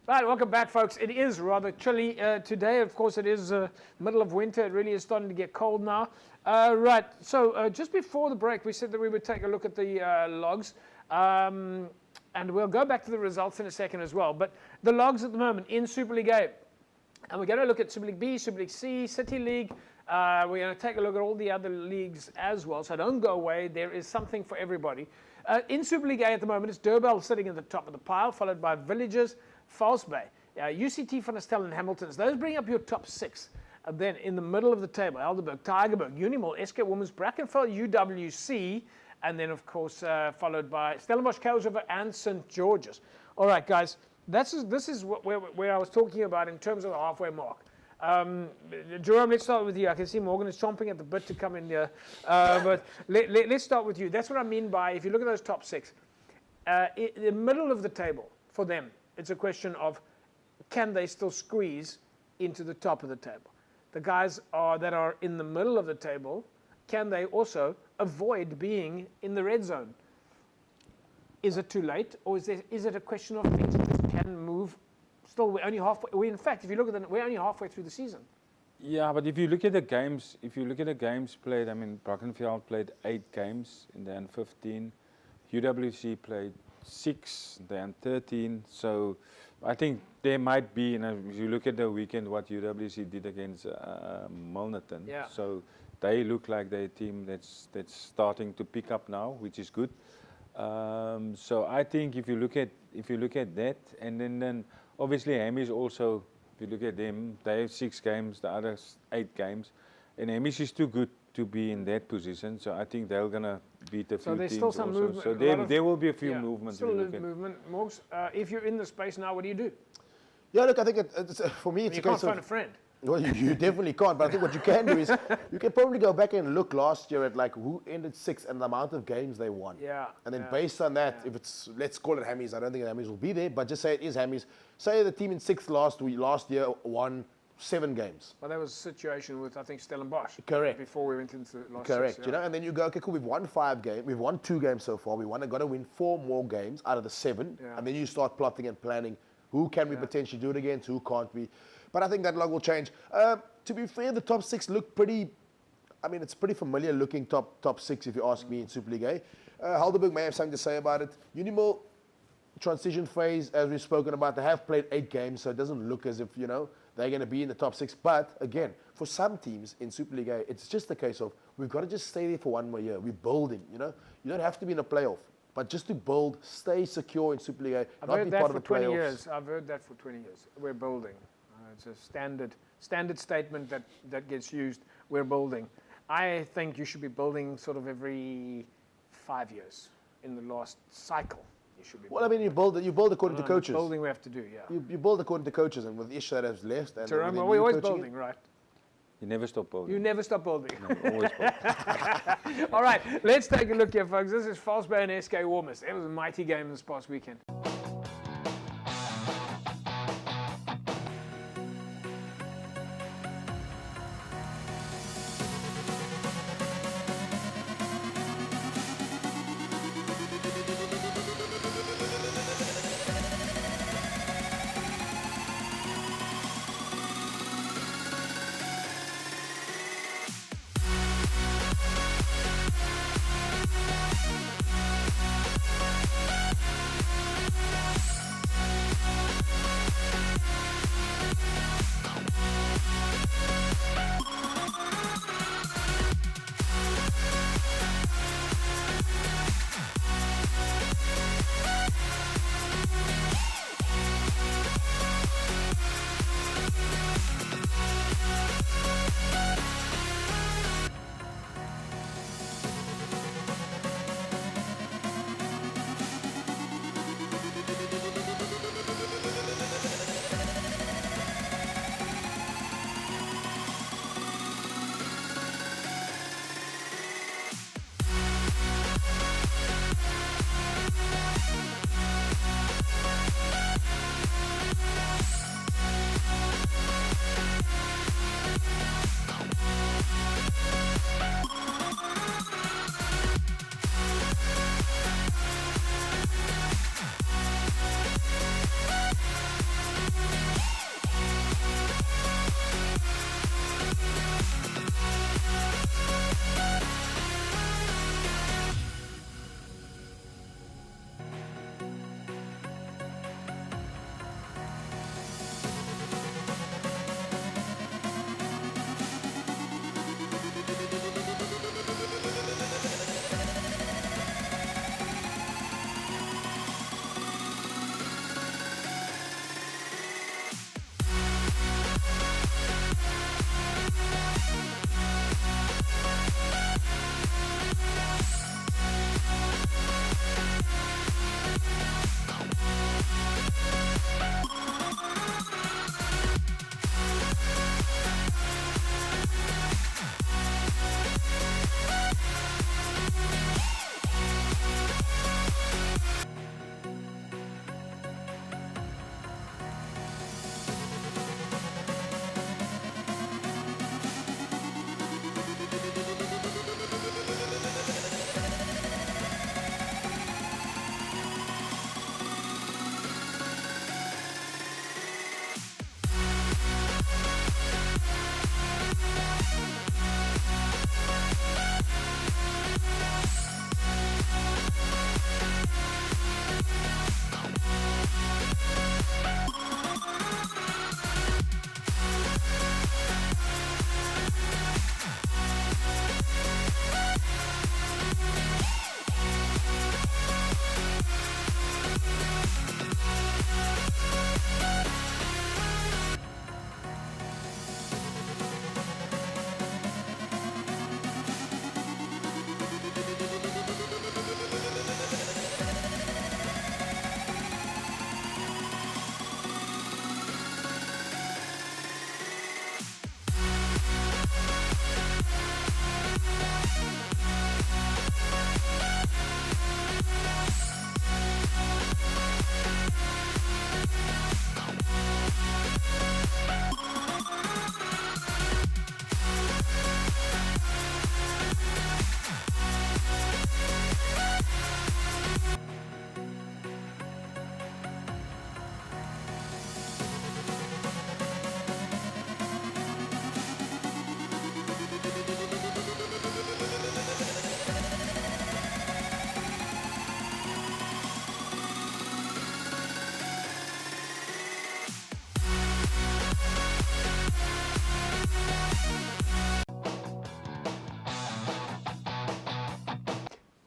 Right, welcome back, folks. It is rather chilly today. Of course, it is middle of winter. It really is starting to get cold now. Right, so just before the break, we said that we would take a look at the logs. And we'll go back to the results in a second as well. But the logs at the moment in Super League A. And we're going to look at Super League B, Super League C, City League. We're going to take a look at all the other leagues as well. So don't go away. There is something for everybody. In Super League A at the moment, it's Durban sitting at the top of the pile, followed by Villages, Falsebay, UCT, Van der Stel, and Hamiltons. Those bring up your top six. And then in the middle of the table, Helderberg, Tygerberg, Unimall, SK Walmers, Brackenfell, UWC, and then, of course, followed by Stellenbosch, Kuilsriver, and St. George's. All right, guys, this is where I was talking about in terms of the halfway mark. Jerome, let's start with you. I can see Morgan is chomping at the bit to come in here. But let's start with you. That's what I mean by, if you look at those top six, in the middle of the table, for them, it's a question of, can they still squeeze into the top of the table? The guys that are in the middle of the table, can they also avoid being in the red zone? Is it too late, or is it a question of things that just can move? Still, we're only halfway. In fact, if you look at we're only halfway through the season. Yeah, but if you look at the games, played, I mean, Brackenfell played 8 games in the end 15. UWC played 6, then 13. So I think there might be, if you look at the weekend, what UWC did against Milnerton. Yeah. So they look like they're a team that's starting to pick up now, which is good. So I think if you look at that, and then obviously Hamish also, if you look at them, they have 6 games, the others 8 games, and Hamish is too good to be in that position. So I think they're gonna beat a few teams. So there's still some also. movement. So there will be a few movements. Still a little movement. Morgs, if you're in the space now, what do you do? Yeah, look, I think it's for me, it's You a case can't find of. a friend. Well, you definitely can't. But I think what you can do is you can probably go back and look last year at like who ended 6th and the amount of games they won. Yeah. And then based on that, if it's, let's call it Hammies, I don't think Hammies will be there, but just say it is Hammies. Say the team in 6th last year won 7 games. Well, that was a situation with, I think, Stellenbosch. Correct. Before we went into the last Correct. 6, You know, and then you go, okay, cool, we've won 5 games. We've won 2 games so far. Got to win 4 more games out of the 7. Yeah. And then you start plotting and planning who can we potentially do it against, who can't we. But I think that log will change. To be fair, the top 6 look pretty, I mean, it's pretty familiar looking top 6 if you ask me in Super League A. Helderberg may have something to say about it. Unimall, transition phase, as we've spoken about, they have played 8 games, so it doesn't look as if, you know, they're going to be in the top 6. But again, for some teams in Super League A, it's just a case of we've got to just stay there for 1 more year. We're building, you know. You don't have to be in a playoff, but just to build, stay secure in Super League A, I've not heard be that part for of the 20 playoffs. years. I've heard that for 20 years. We're building. It's a standard statement that gets used. We're building. I think you should be building sort of every 5 years in the last cycle. You should be. Well, I mean, you build according to coaches. Building we have to do, yeah. You build according to coaches, and with Ish that has left. And Jerome, with we're always coaching building, right? You never stop building. You never stop building. No, always building. All right, let's take a look here, folks. This is Falsebay and SK Walmers. It was a mighty game this past weekend.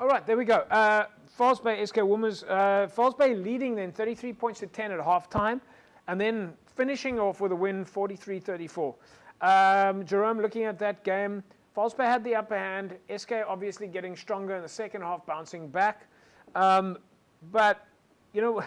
All right, there we go. Falsebay, SK Walmers. Falsebay leading then 33 points to 10 at halftime, and then finishing off with a win 43-34. Jerome, looking at that game, Falsebay had the upper hand. SK obviously getting stronger in the second half, bouncing back. But, you know,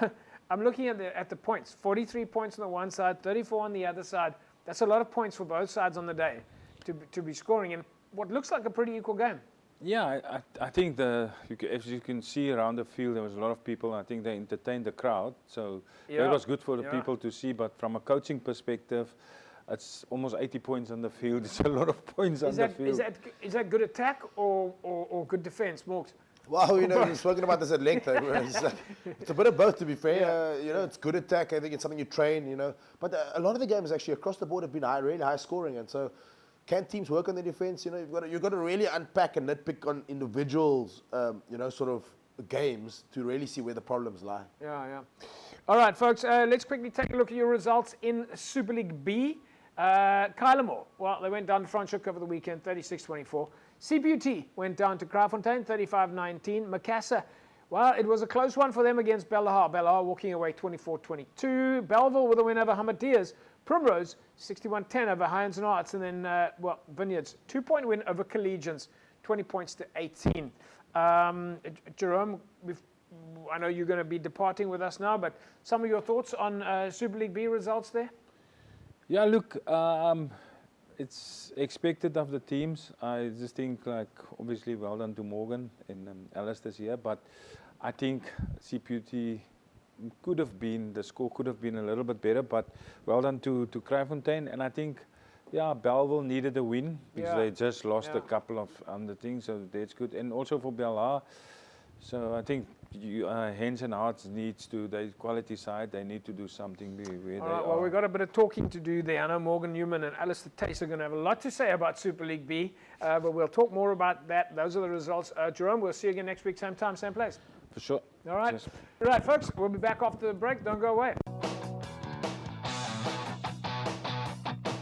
I'm looking at the points. 43 points on the one side, 34 on the other side. That's a lot of points for both sides on the day to be scoring in what looks like a pretty equal game. Yeah, I think as you can see around the field, there was a lot of people. I think they entertained the crowd, so Yeah. that was good for the people to see. But from a coaching perspective, it's almost 80 points on the field. It's a lot of points on the field. Is that good attack or good defense, Morgs? Well, you know, we've spoken about this at length. It's a bit of both, to be fair. Yeah. You know, it's good attack. I think it's something you train, you know. But a lot of the games actually across the board have been really high scoring. And so can teams work on their defense? You know, you've got to really unpack and nitpick on individuals, you know, sort of games to really see where the problems lie. Yeah. All right, folks, let's quickly take a look at your results in Super League B. Kylemore, well, they went down to Franschhoek over the weekend, 36-24. CPUT went down to Kraaifontein, 35-19. Macassar, well, it was a close one for them against Bellahar. Bellahar walking away 24-22. Belleville with a win over Hamadias. Primrose, 61-10 over Heinz and Arts. And then, Vineyards, 2-point win over Collegians, 20 points to 18. Jerome, I know you're going to be departing with us now, but some of your thoughts on Super League B results there? Yeah, look, it's expected of the teams. I just think, like, obviously, well done to Morgan and Alice this year, but I think CPUT the score could have been a little bit better, but well done to Kraaifontein. And I think, yeah, Belleville needed a win because they just lost a couple of other things, so that's good. And also for Bellahar, so I think Hens and Hearts needs to, the quality side, they need to do something where they are. Well, we've got a bit of talking to do there. I know Morgan Newman and Alistair Tace are going to have a lot to say about Super League B, but we'll talk more about that. Those are the results. Jerome, we'll see you again next week, same time, same place. For sure. All right. Cheers. All right, folks, we'll be back after the break. Don't go away.